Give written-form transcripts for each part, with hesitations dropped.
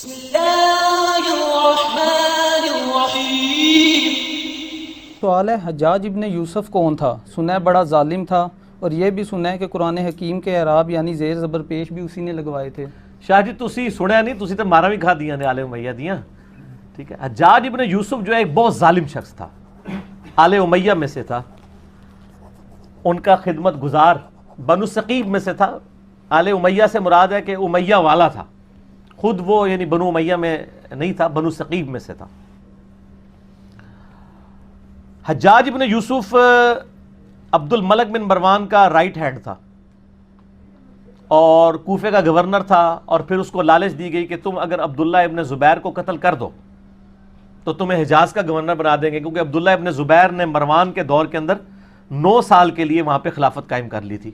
بسم اللہ الرحمن الرحیم۔ سوال ہے، حجاج ابن یوسف کون تھا؟ سنا ہے بڑا ظالم تھا، اور یہ بھی سنا ہے کہ قرآن حکیم کے اعراب یعنی زیر زبر پیش بھی اسی نے لگوائے تھے۔ شاہ جی تسی سنیا نہیں، تسی تو مارا بھی کھا دیا نے آل امیہ دیاں، ٹھیک ہے۔ حجاج ابن یوسف جو ہے ایک بہت ظالم شخص تھا، آل امیہ میں سے تھا، ان کا خدمت گزار بنو ثقیف میں سے تھا۔ آل امیہ سے مراد ہے کہ امیہ والا تھا، خود وہ یعنی بنو امیہ میں نہیں تھا، بنو ثقیف میں سے تھا۔ حجاج ابن یوسف عبد الملک بن مروان کا رائٹ ہینڈ تھا اور کوفے کا گورنر تھا، اور پھر اس کو لالچ دی گئی کہ تم اگر عبداللہ ابن زبیر کو قتل کر دو تو تمہیں حجاز کا گورنر بنا دیں گے، کیونکہ عبداللہ ابن زبیر نے مروان کے دور کے اندر 9 سال کے لیے وہاں پہ خلافت قائم کر لی تھی۔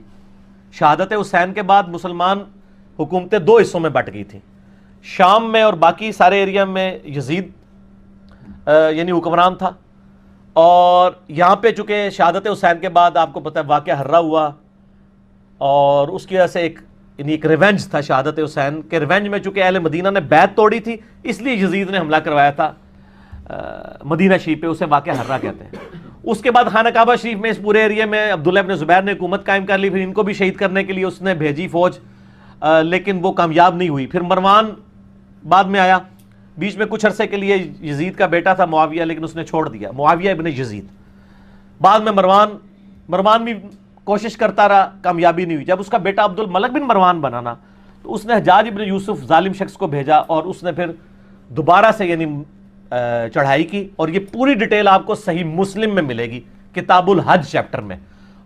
شہادت حسین کے بعد مسلمان حکومتیں 2 حصوں میں بٹ گئی تھیں، شام میں اور باقی سارے ایریا میں یزید یعنی حکمران تھا، اور یہاں پہ چونکہ شہادت حسین کے بعد آپ کو پتہ ہے واقعہ ہررا ہوا، اور اس کی وجہ سے ایک ریونج تھا شہادت حسین کے ریونج میں، چونکہ اہل مدینہ نے بیعت توڑی تھی اس لیے یزید نے حملہ کروایا تھا مدینہ شریف پہ، اسے واقعہ ہررا کہتے ہیں۔ اس کے بعد خانہ کعبہ شریف میں اس پورے ایریا میں عبداللہ ابن زبیر نے حکومت قائم کر لی، پھر ان کو بھی شہید کرنے کے لیے اس نے بھیجی فوج، لیکن وہ کامیاب نہیں ہوئی۔ پھر مروان بعد میں آیا، بیچ میں کچھ عرصے کے لیے یزید کا بیٹا تھا معاویہ، لیکن اس نے چھوڑ دیا، معاویہ ابن یزید۔ بعد میں مروان بھی کوشش کرتا رہا، کامیابی نہیں ہوئی۔ جب اس کا بیٹا عبد الملک بن مروان بنا نا، تو اس نے حجاج ابن یوسف ظالم شخص کو بھیجا، اور اس نے پھر دوبارہ سے یعنی چڑھائی کی، اور یہ پوری ڈیٹیل آپ کو صحیح مسلم میں ملے گی، کتاب الحج چیپٹر میں،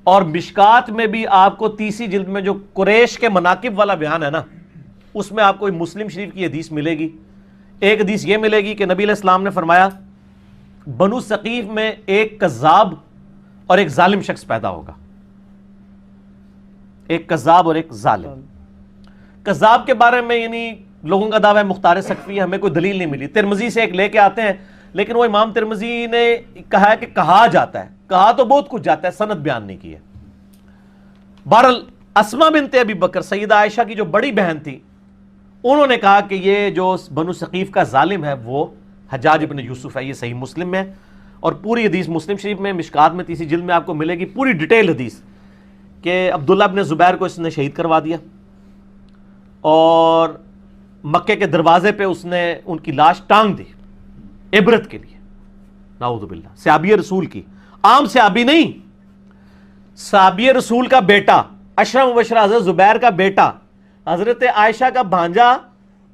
اور مشکات میں بھی آپ کو 30 جلد میں جو قریش کے مناقب والا بیان ہے نا، اس میں آپ کو مسلم شریف کی حدیث ملے گی۔ ایک حدیث یہ ملے گی کہ نبی علیہ السلام نے فرمایا بنو ثقیف میں ایک کذاب اور ایک ظالم شخص پیدا ہوگا، ایک کذاب اور ایک ظالم۔ کذاب کے بارے میں یعنی لوگوں کا دعویٰ ہے مختار ثقفی، ہمیں کوئی دلیل نہیں ملی، ترمذی سے ایک لے کے آتے ہیں، لیکن وہ امام ترمذی نے کہا ہے کہ کہا جاتا ہے، کہا تو بہت کچھ جاتا ہے، سند بیان نہیں کی ہے۔ بہرحال اسما بنت ابی بکر سیدہ عائشہ کی جو بڑی بہن تھی، انہوں نے کہا کہ یہ جو بنو ثقیف کا ظالم ہے وہ حجاج ابن یوسف ہے، یہ صحیح مسلم میں، اور پوری حدیث مسلم شریف میں مشکات میں 30 جلد میں آپ کو ملے گی پوری ڈیٹیل حدیث، کہ عبداللہ ابن زبیر کو اس نے شہید کروا دیا، اور مکے کے دروازے پہ اس نے ان کی لاش ٹانگ دی عبرت کے لیے، نعوذ باللہ، صحابی رسول کی، عام صحابی نہیں، صحابی رسول کا بیٹا، اشرف مبشرہ حضرت زبیر کا بیٹا، حضرت عائشہ کا بھانجا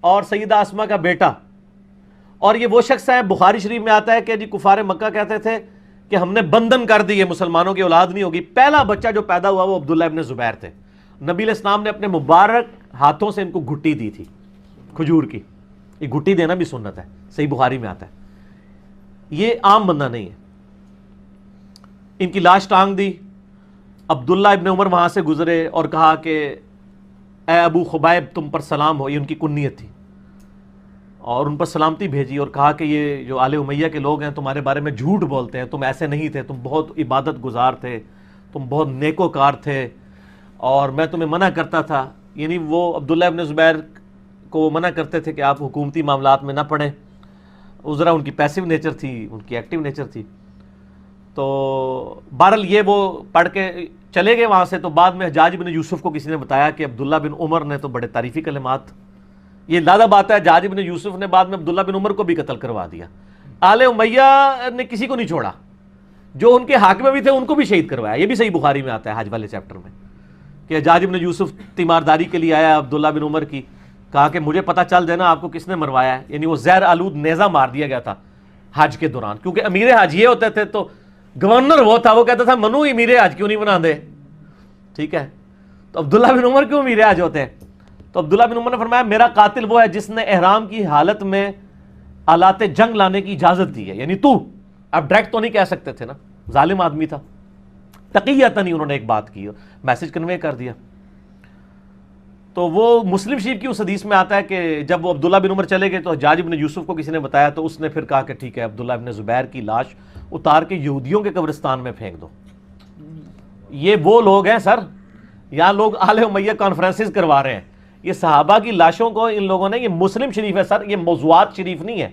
اور سیدہ اسما کا بیٹا۔ اور یہ وہ شخص ہے، بخاری شریف میں آتا ہے کہ جی کفار مکہ کہتے تھے کہ ہم نے بندھن کر دی، یہ مسلمانوں کی اولاد نہیں ہوگی۔ پہلا بچہ جو پیدا ہوا وہ عبداللہ ابن زبیر تھے۔ نبی علیہ السلام نے اپنے مبارک ہاتھوں سے ان کو گھٹی دی تھی کھجور کی، یہ گھٹی دینا بھی سنت ہے، صحیح بخاری میں آتا ہے، یہ عام بندہ نہیں ہے۔ ان کی لاش ٹانگ دی، عبداللہ ابن عمر وہاں سے گزرے اور کہا کہ اے ابو خبیب تم پر سلام ہو، یہ ان کی کنیت تھی، اور ان پر سلامتی بھیجی، اور کہا کہ یہ جو آل امیہ کے لوگ ہیں تمہارے بارے میں جھوٹ بولتے ہیں، تم ایسے نہیں تھے، تم بہت عبادت گزار تھے، تم بہت نیکوکار تھے، اور میں تمہیں منع کرتا تھا۔ یعنی وہ عبداللہ ابن زبیر کو منع کرتے تھے کہ آپ حکومتی معاملات میں نہ پڑیں، ذرا ان کی پیسیو نیچر تھی، ان کی ایکٹیو نیچر تھی۔ تو بہرحال یہ وہ پڑھ کے چلے گئے وہاں سے، تو بعد میں حجاج بن یوسف کو کسی نے بتایا کہ عبداللہ بن عمر نے تو بڑے تعریفی کلمات، یہ لادہ بات ہے، حجاج بن یوسف نے بعد میں عبداللہ بن عمر کو بھی قتل کروا دیا۔ آل امیہ نے کسی کو نہیں چھوڑا، جو ان کے حاکم بھی تھے ان کو بھی شہید کروایا، یہ بھی صحیح بخاری میں آتا ہے حج والے چیپٹر میں، کہ حجاج بن یوسف تیمارداری کے لیے آیا عبداللہ بن عمر کی، کہا کہ مجھے پتہ چل جائے نا آپ کو کس نے مروایا ہے، یعنی وہ زہر آلود نیزہ مار دیا گیا تھا حج کے دوران، کیونکہ امیر حج یہ ہوتے تھے، تو گورنر وہ تھا، وہ کہتا تھا منو امیر حج کیوں نہیں بنا دے، ٹھیک ہے، تو عبداللہ بن عمر کیوں امیر حج ہوتے ہیں؟ تو عبداللہ بن عمر نے فرمایا میرا قاتل وہ ہے جس نے احرام کی حالت میں آلات جنگ لانے کی اجازت دی ہے، یعنی تو اب ڈائریکٹ تو نہیں کہہ سکتے تھے نا، ظالم آدمی تھا، تقیۃً انہوں نے ایک بات کی، میسج کنوے کر دیا۔ تو وہ مسلم شریف کی اس حدیث میں آتا ہے کہ جب وہ عبداللہ بن عمر چلے گئے تو حجاج بن یوسف کو کسی نے بتایا، تو اس نے پھر کہا کہ ٹھیک ہے عبداللہ بن زبیر کی لاش اتار کے یہودیوں کے قبرستان میں پھینک دو۔ یہ وہ لوگ ہیں سر، یہاں لوگ آل امیہ کانفرنسز کروا رہے ہیں، یہ صحابہ کی لاشوں کو ان لوگوں نے، یہ مسلم شریف ہے سر، یہ موضوعات شریف نہیں ہے،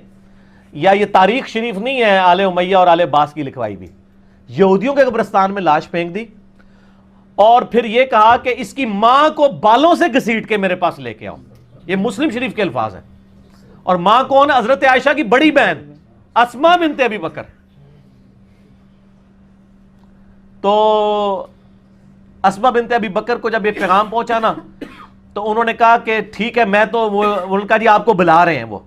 یا یہ تاریخ شریف نہیں ہے آل امیہ اور آل عباس کی لکھوائی بھی، یہودیوں کے قبرستان میں لاش پھینک دی، اور پھر یہ کہا کہ اس کی ماں کو بالوں سے گھسیٹ کے میرے پاس لے کے آؤ. یہ مسلم شریف کے الفاظ ہیں. اور ماں کون ہے؟ حضرت عائشہ کی بڑی بہن اسماء بنت ابی بکر. تو اسماء بنت ابی بکر کو جب یہ پیغام پہنچا نا تو انہوں نے کہا کہ ٹھیک ہے، میں تو ان کا جی آپ کو بلا رہے ہیں وہ،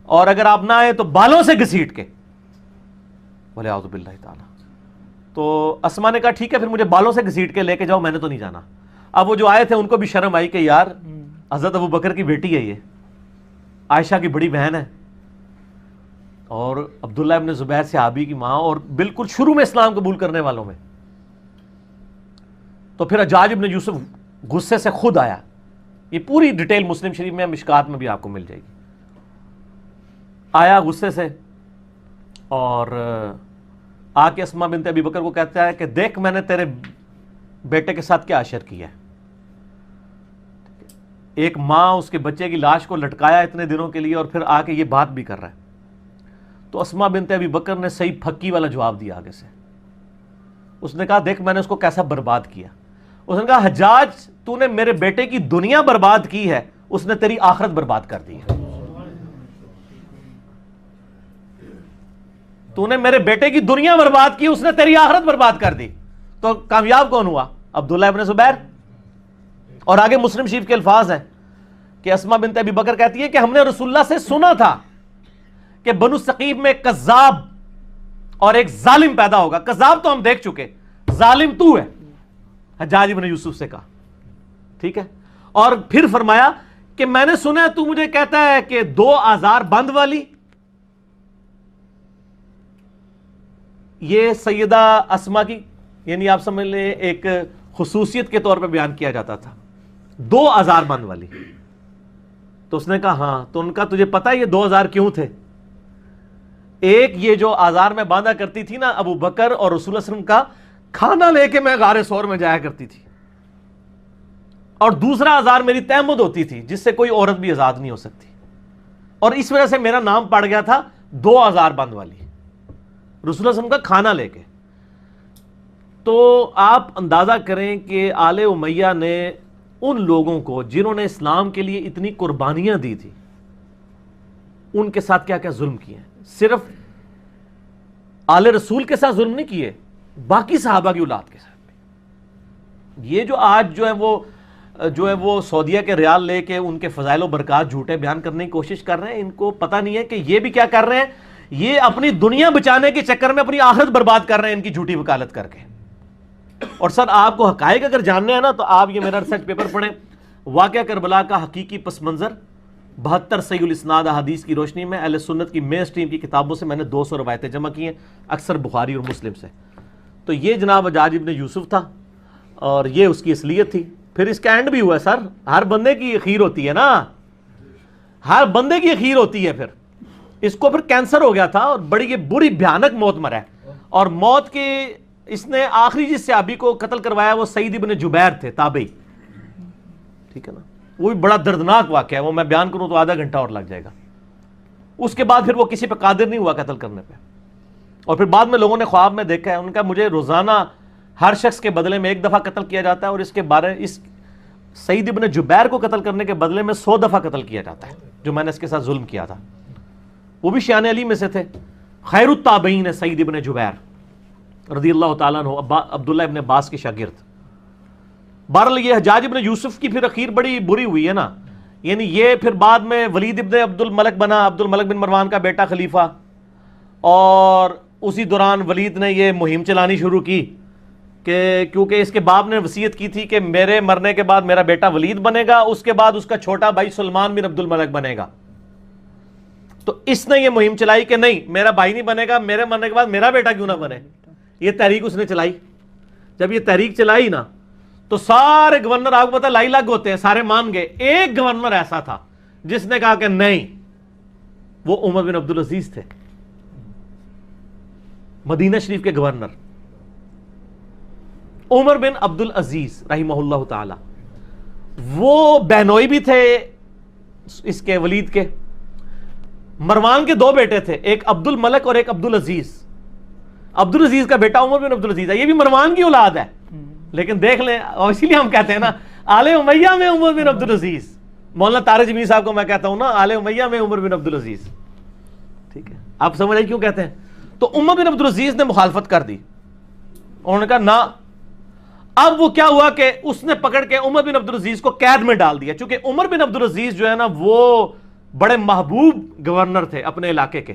اور اگر آپ نہ آئے تو بالوں سے گھسیٹ کے. بولے اعوذ باللہ تعالی. تو اسماء نے کہا ٹھیک ہے، پھر مجھے بالوں سے گھسیٹ کے لے کے جاؤ، میں نے تو نہیں جانا. اب وہ جو آئے تھے ان کو بھی شرم آئی کہ یار حضرت ابو بکر کی بیٹی ہے، یہ عائشہ کی بڑی بہن ہے، اور عبداللہ ابن زبیر صحابی کی ماں، اور بالکل شروع میں اسلام قبول کرنے والوں میں. تو پھر حجاج ابن یوسف غصے سے خود آیا. یہ پوری ڈیٹیل مسلم شریف میں، مشکات میں بھی آپ کو مل جائے گی. آیا غصے سے اور آ کے اسماء بنت ابی بکر کو کہتا ہے کہ دیکھ میں نے تیرے بیٹے کے ساتھ کیا اشر کیا ہے. ایک ماں اس کے بچے کی لاش کو لٹکایا اتنے دنوں کے لیے، اور پھر آ کے یہ بات بھی کر رہا ہے. تو اسماء بنت ابی بکر نے صحیح پھکی والا جواب دیا آگے سے. اس نے کہا دیکھ میں نے اس کو کیسا برباد کیا. اس نے کہا حجاج تو نے میرے بیٹے کی دنیا برباد کی ہے، اس نے تیری آخرت برباد کر دی ہے. تو نے میرے بیٹے کی دنیا برباد کی، اس نے تیری آخرت برباد کر دی. تو کامیاب کون ہوا؟ عبداللہ ابن زبیر. اور آگے مسلم شریف کے الفاظ ہیں کہ اسماء بنت ابی بکر کہتی ہے کہ ہم نے رسول اللہ سے سنا تھا کہ بنو ثقیف میں ایک کذاب اور ایک ظالم پیدا ہوگا. کذاب تو ہم دیکھ چکے، ظالم تو ہے. حجاج ابن یوسف سے کہا ٹھیک ہے. اور پھر فرمایا کہ میں نے سنا ہے تو مجھے کہتا ہے کہ 2 آزار بند والی. یہ سیدہ اسماء کی یعنی آپ سمجھ لیں ایک خصوصیت کے طور پہ بیان کیا جاتا تھا، 2 آزار بند والی. تو اس نے کہا ہاں. تو ان کا تجھے پتا ہے یہ 2 آزار کیوں تھے؟ ایک یہ جو آزار میں باندھا کرتی تھی نا ابو بکر اور رسول اللہ صلی اللہ علیہ وسلم کا کھانا لے کے میں غار ثور میں جایا کرتی تھی، اور دوسرا آزار میری تہمت ہوتی تھی جس سے کوئی عورت بھی آزاد نہیں ہو سکتی، اور اس وجہ سے میرا نام پڑ گیا تھا 2 آزار بند والی، رسول اللہ صلی اللہ علیہ وسلم کا کھانا لے کے. تو آپ اندازہ کریں کہ آل امیہ نے ان لوگوں کو جنہوں نے اسلام کے لیے اتنی قربانیاں دی تھی ان کے ساتھ کیا کیا ظلم کیے ہیں. صرف آل رسول کے ساتھ ظلم نہیں کیے، باقی صحابہ کی اولاد کے ساتھ بھی. یہ جو آج جو ہے وہ سعودیہ کے ریال لے کے ان کے فضائل و برکات جھوٹے بیان کرنے کی کوشش کر رہے ہیں، ان کو پتہ نہیں ہے کہ یہ بھی کیا کر رہے ہیں، یہ اپنی دنیا بچانے کے چکر میں اپنی آخرت برباد کر رہے ہیں ان کی جھوٹی وکالت کر کے. اور سر آپ کو حقائق اگر جاننے ہیں نا تو آپ یہ میرا ریسرچ پیپر پڑھیں، واقعہ کربلا کا حقیقی پس منظر 72 صحیح الاسناد احادیث کی روشنی میں اہل سنت کی مین اسٹریم کی کتابوں سے میں نے 200 روایتیں جمع کی ہیں، اکثر بخاری اور مسلم سے. تو یہ جناب حجاج ابن یوسف تھا اور یہ اس کی اصلیت تھی. پھر اس کا اینڈ بھی ہوا سر. ہر بندے کی اخیر ہوتی ہے نا، ہر بندے کی اخیر ہوتی ہے. پھر اس کو پھر کینسر ہو گیا تھا اور بڑی یہ بری بھیانک موت مرا ہے. اور موت کے اس نے آخری جس صحابی کو قتل کروایا وہ سعید ابن جبیر تھے، تابعی. ٹھیک ہے نا، وہ بھی بڑا دردناک واقعہ ہے، وہ میں بیان کروں تو آدھا گھنٹہ اور لگ جائے گا. اس کے بعد پھر وہ کسی پہ قادر نہیں ہوا قتل کرنے پہ. اور پھر بعد میں لوگوں نے خواب میں دیکھا ہے، ان کا مجھے روزانہ ہر شخص کے بدلے میں 1 دفعہ قتل کیا جاتا ہے، اور اس کے بارے اس سعید ابن جبیر کو قتل کرنے کے بدلے میں 100 دفعہ قتل کیا جاتا ہے جو میں نے اس کے ساتھ ظلم کیا تھا. وہ بھی شیان علی میں سے تھے، خیر التابعین ہے سعید ابن جبیر رضی اللہ تعالیٰ عنہ، عبداللہ ابن عباس کے شاگرد. بہرحال یہ حجاج ابن یوسف کی پھر اخیر بڑی بری ہوئی ہے نا. یعنی یہ پھر بعد میں ولید ابن عبد الملک بنا، عبد الملک بن مروان کا بیٹا خلیفہ، اور اسی دوران ولید نے یہ مہم چلانی شروع کی کہ کیونکہ اس کے باپ نے وصیت کی تھی کہ میرے مرنے کے بعد میرا بیٹا ولید بنے گا، اس کے بعد اس کا چھوٹا بھائی سلمان بن عبد الملک بنے گا. تو اس نے یہ مہم چلائی کہ نہیں میرا بھائی نہیں بنے گا، میرے مرنے کے بعد میرا بیٹا کیوں نہ بنے. یہ تحریک اس نے چلائی. جب یہ تحریک چلائی نا تو سارے گورنر آپ کو پتا لائی لگ ہوتے ہیں، سارے مان گئے. ایک گورنر ایسا تھا جس نے کہا کہ نہیں، وہ عمر بن عبدالعزیز تھے، مدینہ شریف کے گورنر عمر بن عبدالعزیز رحمہ اللہ تعالی. وہ بہنوئی بھی تھے اس کے ولید کے. مروان کے دو بیٹے تھے, ایک عبد الملک اور ایک عبد العزیز. عبد العزیز کا بیٹا عمر بن عبد العزیز ہے, یہ بھی مروان کی اولاد ہے. لیکن دیکھ لیں, اور اسی لیے ہم کہتے ہیں نا آل امیہ میں عمر بن عبد العزیز. مولانا طارق جمیل صاحب کو میں کہتا ہوں نا آل امیہ میں عمر بن عبد العزیز. ٹھیک ہے, آپ سمجھ رہے کیوں کہتے ہیں؟ تو عمر بن عبد العزیز نے مخالفت کر دی, انہوں نے کہا نہ. اب وہ کیا ہوا کہ اس نے پکڑ کے عمر بن عبد العزیز کو قید میں ڈال دیا, چونکہ عمر بن عبد العزیز جو ہے نا وہ بڑے محبوب گورنر تھے اپنے علاقے کے,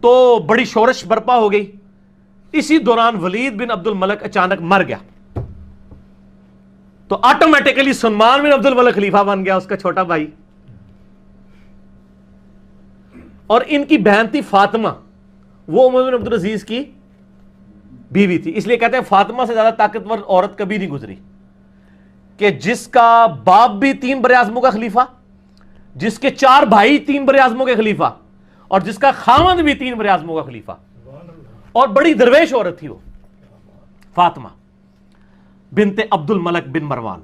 تو بڑی شورش برپا ہو گئی. اسی دوران ولید بن عبد الملک اچانک مر گیا, تو آٹومیٹیکلی سلمان بن عبد الملک خلیفہ بن گیا, اس کا چھوٹا بھائی. اور ان کی بہن تھی فاطمہ, وہ عمر بن عبد العزیز کی بیوی تھی. اس لیے کہتے ہیں فاطمہ سے زیادہ طاقتور عورت کبھی نہیں گزری, کہ جس کا باپ بھی 3 بر اعظموں کا خلیفہ, جس کے 4 بھائی 3 بر اعظموں کے خلیفہ, اور جس کا خاوند بھی 3 بر اعظموں کا خلیفہ. اور بڑی درویش عورت تھی وہ فاطمہ بنت عبد الملک بن مروان.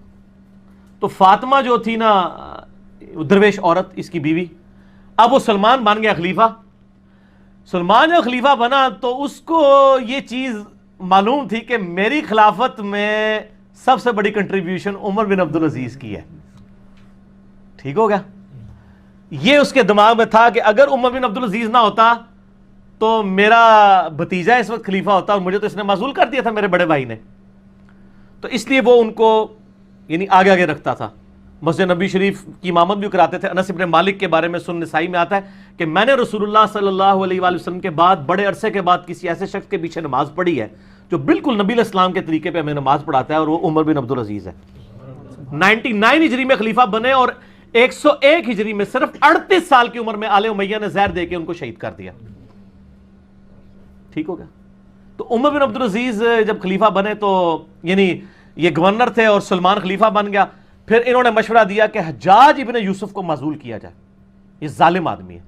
تو فاطمہ جو تھی نا درویش عورت, اس کی بیوی. اب وہ سلمان بن گیا خلیفہ. سلمان جب خلیفہ بنا تو اس کو یہ چیز معلوم تھی کہ میری خلافت میں سب سے بڑی کنٹریبیوشن عمر بن عبد العزیز کی ہے. ٹھیک ہو گیا, یہ اس کے دماغ میں تھا کہ اگر عمر بن عبد العزیز نہ ہوتا تو میرا بھتیجا اس وقت خلیفہ ہوتا, اور مجھے تو اس نے معزول کر دیا تھا میرے بڑے بھائی نے. تو اس لیے وہ ان کو یعنی آگے آگے رکھتا تھا. مسجد نبی شریف کی امامت بھی کراتے تھے. انس بن مالک کے بارے میں سنن نسائی میں آتا ہے کہ میں نے رسول اللہ صلی اللہ علیہ وآلہ وسلم کے بعد بڑے عرصے کے بعد کسی ایسے شخص کے پیچھے نماز پڑھی ہے جو بالکل نبی علیہ السلام کے طریقے پہ ہمیں نماز پڑھاتا ہے, اور وہ عمر بن عبد العزیز ہے. 99 ہجری میں خلیفہ بنے, اور 101 ہجری میں صرف 38 سال کی عمر میں آل امیہ نے زہر دے کے ان کو شہید کر دیا. ٹھیک ہو گیا. تو عمر بن عبد العزیز جب خلیفہ بنے تو یعنی یہ گورنر تھے اور سلمان خلیفہ بن گیا. پھر انہوں نے مشورہ دیا کہ حجاج ابن یوسف کو معزول کیا جائے, یہ ظالم آدمی ہے.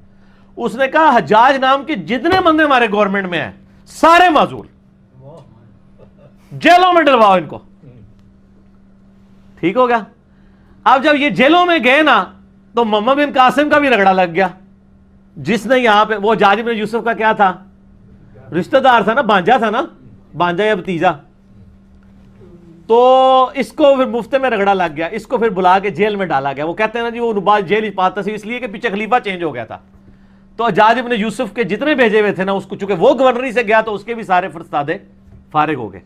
اس نے کہا حجاج نام کے جتنے بندے ہمارے گورنمنٹ میں ہیں سارے معزول, جیلوں میں ڈلواؤ ان کو. ٹھیک ہو گیا. اب جب یہ جیلوں میں گئے نا تو محمد بن قاسم کا بھی رگڑا لگ گیا, جس نے یہاں پہ, وہ حجاج ابن یوسف کا کیا تھا, رشتہ دار تھا نا, بانجا تھا نا, بانجا یا بھتیجا. تو اس کو پھر مفتے میں رگڑا لگ گیا, اس کو پھر بلا کے جیل میں ڈالا گیا. وہ کہتے ہیں نا جی وہ نباز جیل پاتا سی اس لیے کہ پیچھے خلیفہ چینج ہو گیا تھا. تو حجاج ابن یوسف کے جتنے بھیجے ہوئے تھے نا, اس کو چونکہ وہ گورنری سے گیا تو اس کے بھی سارے فرستادے فارغ ہو گئے.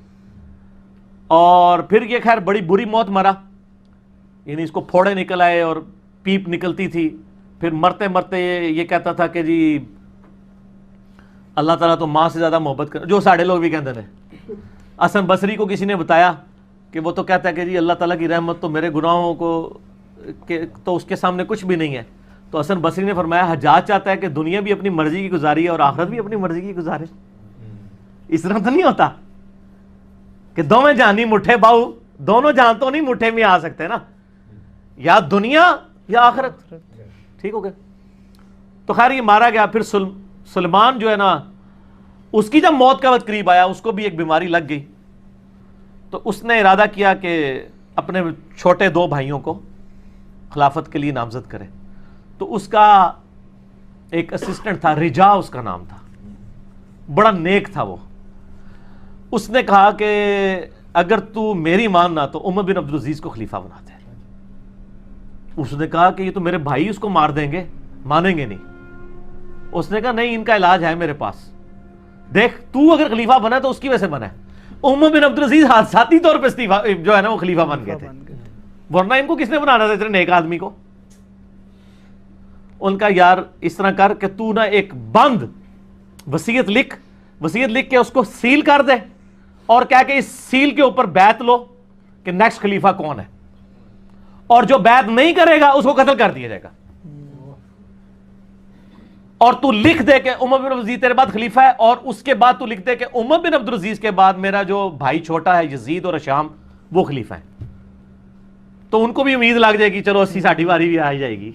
اور پھر یہ خیر بڑی بری موت مرا, یعنی اس کو پھوڑے نکل آئے اور پیپ نکلتی تھی. پھر مرتے مرتے یہ کہتا تھا کہ جی اللہ تعالیٰ تو ماں سے زیادہ محبت کر, جو ساڑھے لوگ بھی کہتے ہیں. حسن بصری کو کسی نے بتایا کہ وہ تو کہتا ہے کہ جی اللہ تعالیٰ کی رحمت تو میرے گناہوں کو تو اس کے سامنے کچھ بھی نہیں ہے. تو حسن بصری نے فرمایا حجاج چاہتا ہے کہ دنیا بھی اپنی مرضی کی گزاری ہے اور آخرت بھی اپنی مرضی کی گزارے. اس طرح تو نہیں ہوتا کہ دونوں جہانی مٹھے باؤ, دونوں جہان تو نہیں مٹھے میں آ سکتے نا, یا دنیا یا آخرت. ٹھیک ہو گیا. تو خیر یہ مارا گیا. پھر سلمان جو ہے نا, اس کی جب موت کا وقت قریب آیا اس کو بھی ایک بیماری لگ گئی. تو اس نے ارادہ کیا کہ اپنے چھوٹے 2 بھائیوں کو خلافت کے لیے نامزد کرے. تو اس کا ایک اسسٹنٹ تھا, رجا اس کا نام تھا, بڑا نیک تھا وہ. اس نے کہا کہ اگر تو میری ماننا تو عمر بن عبد العزیز کو خلیفہ بنا دے. اس نے کہا کہ یہ تو میرے بھائی اس کو مار دیں گے, مانیں گے نہیں. اس نے کہا نہیں, ان کا علاج ہے میرے پاس, دیکھ تو اگر خلیفہ بنا تو اس کی وجہ سے بنا ہے. عمر بن عبد العزیز حادثاتی طور پہ جو ہے نا وہ خلیفہ بن گئے تھے, ورنہ ان کو کس نے بنانا تھا اتنے نیک آدمی کو. ان کا یار اس طرح کر کہ تو نا ایک بند وصیت لکھ کے اس کو سیل کر دے, اور کہہ کہ اس سیل کے اوپر بیعت لو کہ نیکسٹ خلیفہ کون ہے, اور جو بیعت نہیں کرے گا اس کو قتل کر دیا جائے گا. اور تو لکھ دے کہ عمر بن عبد العزیز تیرے بعد خلیفہ ہے, اور اس کے بعد تو لکھ دے کہ عمر بن عبد العزیز کے بعد میرا جو بھائی چھوٹا ہے یزید اور اشام وہ خلیفہ ہے. تو ان کو بھی امید لگ جائے گی چلو 80-60 باری بھی آ جائے گی.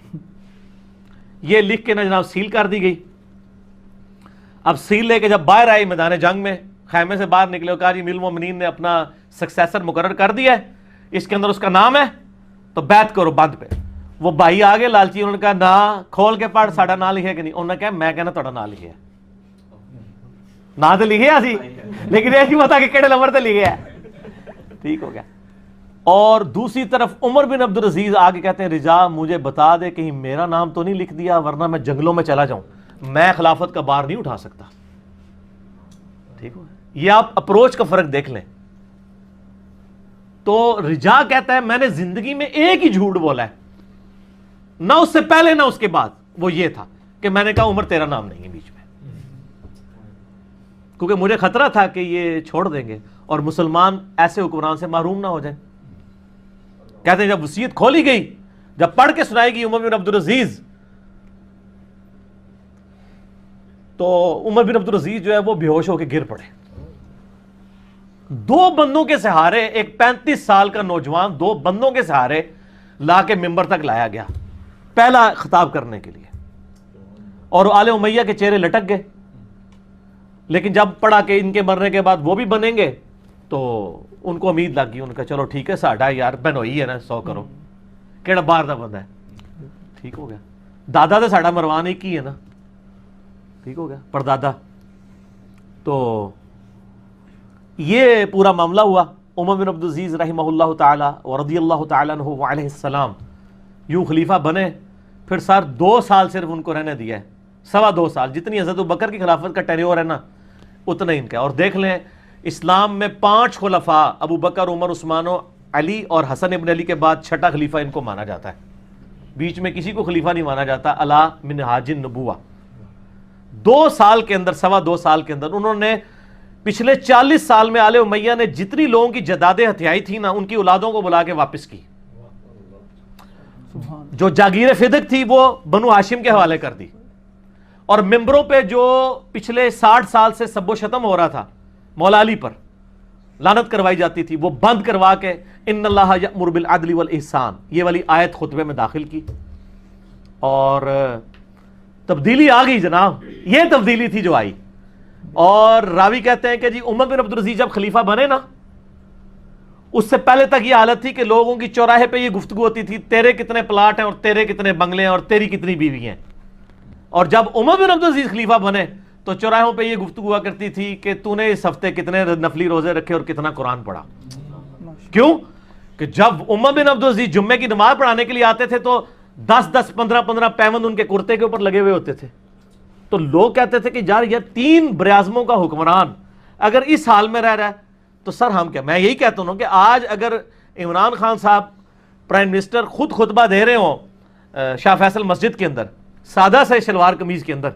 یہ لکھ کے نا جناب سیل کر دی گئی. اب سیل لے کے جب باہر آئی میدان جنگ میں, خیمے سے باہر نکلے, کہا جی امیر المومنین نے اپنا سکسیسر مقرر کر دیا ہے, اس کے اندر اس کا نام ہے, تو بیعت کرو بند پہ. وہ بھائی آگے لالچی, انہوں نے کہا نہ کھول کے پڑھ ساڈا نام لکھے کہ نہیں. انہوں نے کہا میں کہنا تہاڈا نام لکھے نہ تو لکھے سی لیکن یہ پتا کہ کہڑے نمبر تے لکھے ہے. ٹھیک ہو گیا. اور دوسری طرف عمر بن عبد العزیز آگے کہتے ہیں رجا مجھے بتا دے کہیں میرا نام تو نہیں لکھ دیا ورنہ میں جنگلوں میں چلا جاؤں, میں خلافت کا بار نہیں اٹھا سکتا. ٹھیک ہو. یہ آپ اپروچ کا فرق دیکھ لیں. تو رجا کہتا ہے میں نے زندگی میں ایک ہی جھوٹ بولا ہے, نہ اس سے پہلے نہ اس کے بعد, وہ یہ تھا کہ میں نے کہا عمر تیرا نام نہیں ہے بیچ میں, کیونکہ مجھے خطرہ تھا کہ یہ چھوڑ دیں گے اور مسلمان ایسے حکمران سے محروم نہ ہو جائیں. کہتے ہیں جب وصیت کھولی گئی, جب پڑھ کے سنائی گئی عمر بن عبد العزیز, تو عمر بن عبد العزیز جو ہے وہ بے ہوش ہو کے گر پڑے. دو بندوں کے سہارے, ایک 35 سال کا نوجوان 2 بندوں کے سہارے لا کے ممبر تک لایا گیا پہلا خطاب کرنے کے لیے, اور آل امیہ کے چہرے لٹک گئے. لیکن جب پڑھا کہ ان کے مرنے کے بعد وہ بھی بنیں گے تو ان کو امید لگ گئی. ان کا چلو ٹھیک ہے ساڈا یار بہنوئی ہے نا 100 کرو کیڑا باہر دا بندہ ہے. ٹھیک ہو گیا. دادا تو ساڈا مروان ایک ہی ہے نا. ٹھیک ہو گیا, پردادا. تو یہ پورا معاملہ ہوا. عمر بن عبد العزیز رحمہ اللہ تعالی ورضی اللہ تعالی عنہ وعلیہ السلام یوں خلیفہ بنے. پھر سر 2 سال صرف ان کو رہنے دیا ہے, 2.25 سال. جتنی حضرت ابوبکر کی خلافت کا ٹینیور ہے نا اتنا ہی ان کا. اور دیکھ لیں اسلام میں 5 خلفاء ابو بکر, عمر, عثمان و علی اور حسن ابن علی کے بعد چھٹا خلیفہ ان کو مانا جاتا ہے. بیچ میں کسی کو خلیفہ نہیں مانا جاتا. علی منہاج النبوہ 2 سال کے اندر, 2.25 سال کے اندر انہوں نے پچھلے 40 سال میں آل امیہ نے جتنی لوگوں کی جدادیں ہتھیائی تھی نا ان کی اولادوں کو بلا کے واپس کی. جو جاگیر فدق تھی وہ بنو ہاشم کے حوالے کر دی. اور ممبروں پہ جو پچھلے 60 سال سے سب و شتم ہو رہا تھا مولا علی پر, لعنت کروائی جاتی تھی, وہ بند کروا کے ان اللہ یأمر بالعدل والاحسان یہ والی آیت خطبے میں داخل کی. اور تبدیلی آ گئی جناب, یہ تبدیلی تھی جو آئی. اور راوی کہتے ہیں کہ جی عمر بن عبد العزیز جب خلیفہ بنے نا اس سے پہلے تک یہ حالت تھی کہ لوگوں کی چوراہے پہ یہ گفتگو ہوتی تھی تیرے کتنے پلاٹ ہیں اور تیرے کتنے بنگلے ہیں اور تیری کتنی بیوی ہیں. اور جب عمر بن عبد العزیز خلیفہ بنے تو چوراہوں پہ یہ گفتگو ہوا کرتی تھی کہ تو نے اس ہفتے کتنے نفلی روزے رکھے اور کتنا قرآن پڑھا. کیوں کہ جب عمر بن عبد العزیز جمعے کی نماز پڑھانے کے لیے آتے تھے تو 10 15 پیوند ان کے کرتے کے اوپر لگے ہوئے ہوتے تھے. تو لوگ کہتے تھے کہ یار یہ 3 براعظموں کا حکمران اگر اس حال میں رہ رہا ہے تو سر ہم کیا. میں یہی کہتا ہوں کہ آج اگر عمران خان صاحب پرائم منسٹر خود خطبہ دے رہے ہوں شاہ فیصل مسجد کے اندر سادہ سے شلوار قمیض کے اندر,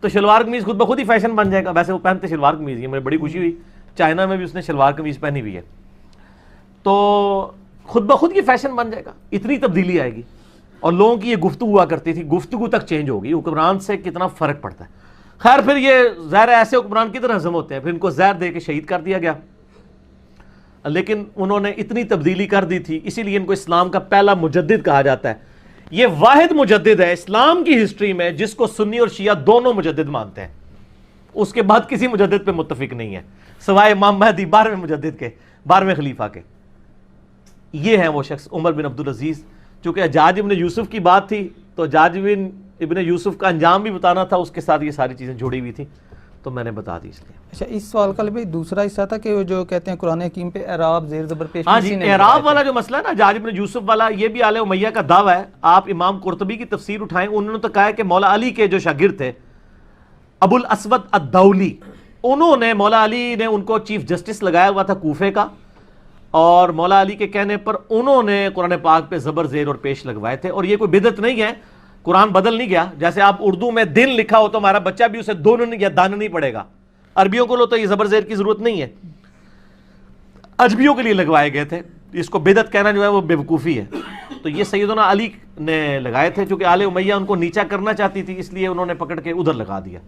تو شلوار قمیض خود بخود ہی فیشن بن جائے گا. ویسے وہ پہنتے شلوار قمیض ہی, مجھے بڑی خوشی ہوئی چائنا میں بھی اس نے شلوار قمیض پہنی ہوئی ہے, تو خود بخود کی فیشن بن جائے گا. اتنی تبدیلی آئے گی. اور لوگوں کی یہ گفتگو ہوا کرتی تھی, گفتگو تک چینج ہوگی. حکمران سے کتنا فرق پڑتا ہے. خیر پھر یہ زہر ایسے حکمران کدھر ہضم ہوتے ہیں, پھر ان کو زہر دے کے شہید کر دیا گیا. لیکن انہوں نے اتنی تبدیلی کر دی تھی, اسی لیے ان کو اسلام کا پہلا مجدد کہا جاتا ہے. یہ واحد مجدد ہے اسلام کی ہسٹری میں جس کو سنی اور شیعہ دونوں مجدد مانتے ہیں. اس کے بعد کسی مجدد پہ متفق نہیں ہے سوائے امام مہدی 12ویں مجدد کے, 12ویں خلیفہ کے. یہ ہیں وہ شخص عمر بن عبد العزیز. چونکہ حجاج ابن یوسف کی بات تھی تو حجاج ابن یوسف کا انجام بھی بتانا تھا, اس کے ساتھ یہ ساری چیزیں جڑی ہوئی تھیں تو میں نے بتا دی اس لیے. اچھا اس سوال کا بھی دوسرا حصہ تھا کہ وہ جو کہتے ہیں قرآن حکیم پہ اعراب زیر زبر پیش. ہاں جی, اعراب والا جو مسئلہ ہے نا حجاج ابن یوسف والا, یہ بھی آل امیہ کا دعویٰ ہے. آپ امام قرطبی کی تفسیر اٹھائیں, انہوں نے تو کہا ہے کہ مولا علی کے جو شاگرد تھے ابو الاسود الدولی, انہوں نے مولا علی نے ان کو چیف جسٹس لگایا ہوا تھا کوفے کا, اور مولا علی کے کہنے پر انہوں نے قرآن پاک پہ زبر زیر اور پیش لگوائے تھے. اور یہ کوئی بدعت نہیں ہے, قرآن بدل نہیں گیا. جیسے آپ اردو میں دن لکھا ہو تو ہمارا بچہ بھی اسے دون یا دان نہیں پڑھے گا. عربیوں کو لو تو یہ زبر زیر کی ضرورت نہیں ہے, اجمیوں کے لیے لگوائے گئے تھے. اس کو بدعت کہنا جو ہے وہ بے وقوفی ہے. تو یہ سیدنا علی نے لگائے تھے, چونکہ آل امیہ ان کو نیچا کرنا چاہتی تھی اس لیے انہوں نے پکڑ کے ادھر لگا دیا.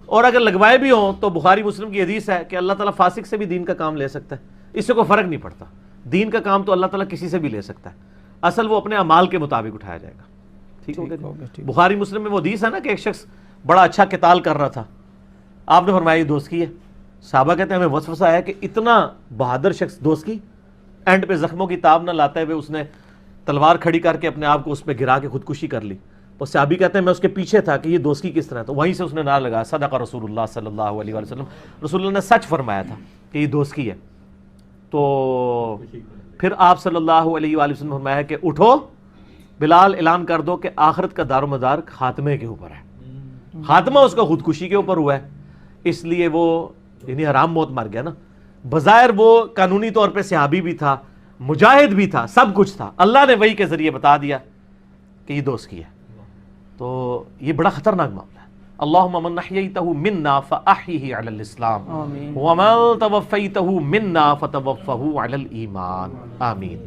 اور اگر لگوائے بھی ہوں تو بخاری مسلم کی حدیث ہے کہ اللہ تعالیٰ فاسق سے بھی دین کا کام لے سکتا ہے, اس سے کوئی فرق نہیں پڑتا. دین کا کام تو اللہ تعالیٰ کسی سے بھی لے سکتا ہے, اصل وہ اپنے اعمال کے مطابق اٹھایا جائے گا. ٹھیک ہوگا. بخاری مسلم میں وہ حدیث ہے نا کہ ایک شخص بڑا اچھا قتال کر رہا تھا, آپ نے فرمایا یہ دوست کی ہے. صحابہ کہتے ہیں ہمیں وسوسہ آیا کہ اتنا بہادر شخص دوست کی, اینڈ پہ زخموں کی تاب نہ لاتے ہوئے اس نے تلوار کھڑی کر کے اپنے آپ کو اس پہ گرا کے خودکشی کر لی. وہ صحابی کہتے ہیں میں اس کے پیچھے تھا کہ یہ دوستی کس طرح. تو وہیں سے اس نے نعرہ لگایا صدق رسول اللہ صلی اللہ علیہ وسلم, رسول اللہ نے سچ فرمایا تھا کہ یہ دوستی ہے. تو پھر آپ صلی اللہ علیہ وآلہ وسلم نے فرمایا کہ اٹھو بلال, اعلان کر دو کہ آخرت کا دار و مدار خاتمے کے اوپر ہے. خاتمہ اس کا خودکشی کے اوپر ہوا ہے, اس لیے وہ یعنی حرام موت مر گیا نا. بظاہر وہ قانونی طور پہ صحابی بھی تھا, مجاہد بھی تھا, سب کچھ تھا, اللہ نے وحی کے ذریعے بتا دیا کہ یہ دوستی ہے. تو یہ بڑا خطرناک معاملہ ہے. اللہم من احییتہ منا فاحیہ علی الاسلام ومن توفیتہ منا فتوفہ علی الایمان. آمین.